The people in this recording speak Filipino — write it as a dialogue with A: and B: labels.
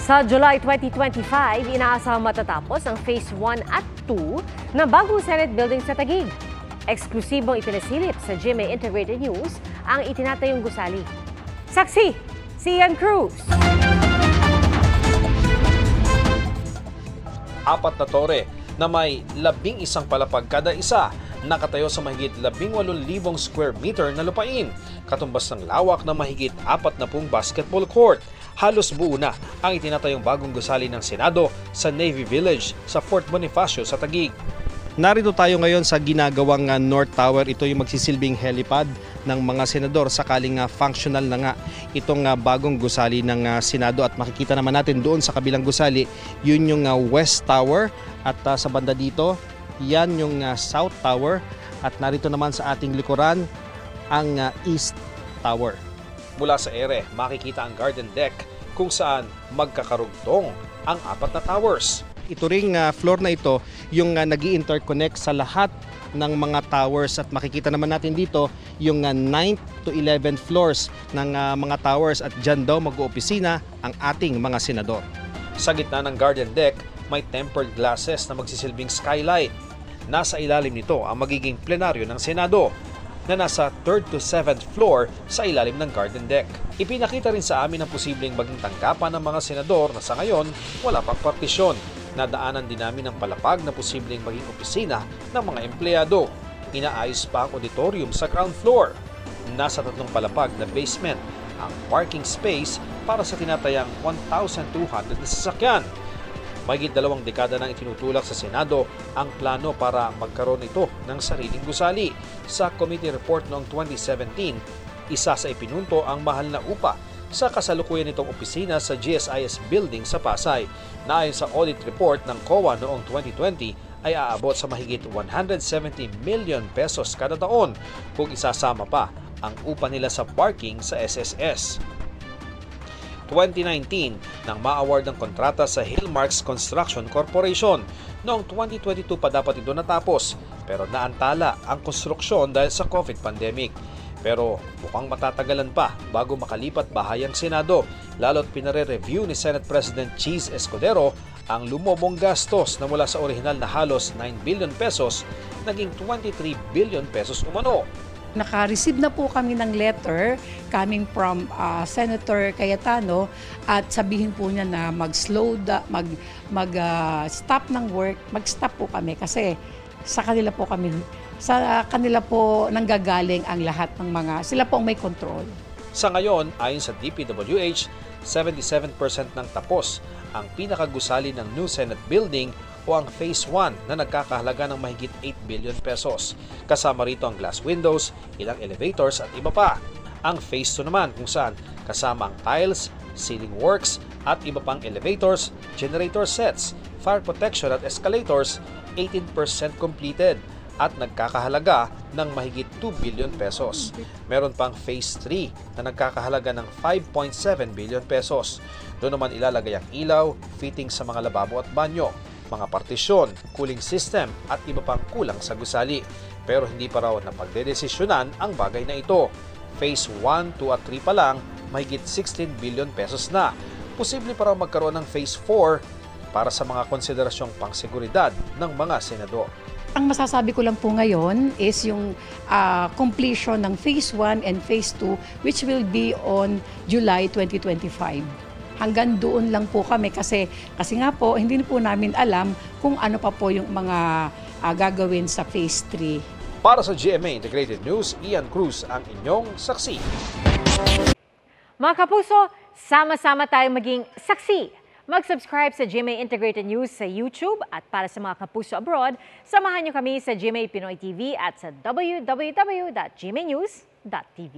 A: Sa July 2025, inaasahang matatapos ang Phase 1 at 2 ng bagong Senate building sa Taguig. Eksklusibong ipinasilip sa GMA Integrated News ang itinatayong gusali. Saksi, si Ian Cruz.
B: Apat na tore na may 11 palapag kada isa, nakatayo sa mahigit 18,000 square meter na lupain, katumbas ng lawak na mahigit 40 basketball court. Halos buo na ang itinatayong bagong gusali ng Senado sa Navy Village sa Fort Bonifacio sa Taguig. Narito tayo ngayon sa ginagawang North Tower. Ito yung magsisilbing helipad ng mga senador sakaling functional na nga itong bagong gusali ng Senado. At makikita naman natin doon sa kabilang gusali, yun yung West Tower. At sa banda dito, yan yung South Tower. At narito naman sa ating likuran, ang East Tower. Mula sa ere, makikita ang garden deck kung saan magkakarugtong ang apat na towers. Ito ring floor na ito yung nag-i-interconnect sa lahat ng mga towers at makikita naman natin dito yung 9th to 11th floors ng mga towers at dyan daw mag-oopisina ang ating mga senador. Sa gitna ng garden deck, may tempered glasses na magsisilbing skylight. Nasa ilalim nito ang magiging plenaryo ng Senado na nasa 3rd to 7th floor sa ilalim ng garden deck. Ipinakita rin sa amin ang posibleng maging tanggapan ng mga senador na sa ngayon wala pang partisyon. Nadaanan din namin ang palapag na posibleng maging opisina ng mga empleyado. Inaayos pa ang auditorium sa ground floor. Nasa 3 palapag na basement ang parking space para sa tinatayang 1,200 na sasakyan. Mahigit 2 dekada nang itinutulak sa Senado ang plano para magkaroon ito ng sariling gusali. Sa committee report noong 2017, isa sa ipinunto ang mahal na upa sa kasalukuyan nitong opisina sa GSIS building sa Pasay, na ayon sa audit report ng COA noong 2020 ay aabot sa mahigit 170 million pesos kada taon kung isasama pa ang upa nila sa parking sa SSS. 2019 nang ma-award ng kontrata sa Hillmarks Construction Corporation. Noong 2022 pa dapat ito natapos, pero naantala ang konstruksyon dahil sa COVID pandemic. Pero mukhang matatagalan pa bago makalipat bahay ang Senado, lalo't pinare-review ni Senate President Cheese Escudero ang lumobong gastos na mula sa orihinal na halos 9 billion pesos, naging 23 billion pesos umano.
C: Naka-receive na po kami ng letter coming from Senator Cayetano at sabihin po niya na mag-stop ng work, mag-stop po kami kasi sa kanila po nanggagaling ang lahat ng mga, sila po ang may control.
B: Sa ngayon, ayon sa DPWH, 77% ng tapos ang pinakagusali ng new Senate building o ang Phase 1 na nagkakahalaga ng mahigit 8 billion pesos. Kasama rito ang glass windows, ilang elevators at iba pa. Ang Phase 2 naman kung saan kasama ang tiles, ceiling works at iba pang elevators, generator sets, fire protection at escalators, 18% completed at nagkakahalaga ng mahigit 2 billion pesos. Meron pang Phase 3 na nagkakahalaga ng 5.7 billion pesos. Doon naman ilalagay ang ilaw, fitting sa mga lababo at banyo, mga partisyon, cooling system at iba pang kulang sa gusali. Pero hindi pa raw napagdedesisyonan ang bagay na ito. Phase 1, 2 at 3 pa lang, mahigit 16 billion pesos na. Posible pa raw magkaroon ng Phase 4 para sa mga konsiderasyong pangseguridad ng mga senador.
C: Ang masasabi ko lang po ngayon is yung completion ng Phase 1 and Phase 2 which will be on July 2025. Hanggang doon lang po kami kasi nga po hindi po namin alam kung ano pa po yung mga gagawin sa Phase 3.
B: Para sa GMA Integrated News, Ian Cruz ang inyong saksi.
A: Mga kapuso, sama-sama tayong maging saksi. Mag-subscribe sa GMA Integrated News sa YouTube at para sa mga kapuso abroad, samahan niyo kami sa GMA Pinoy TV at sa www.gmanews.tv.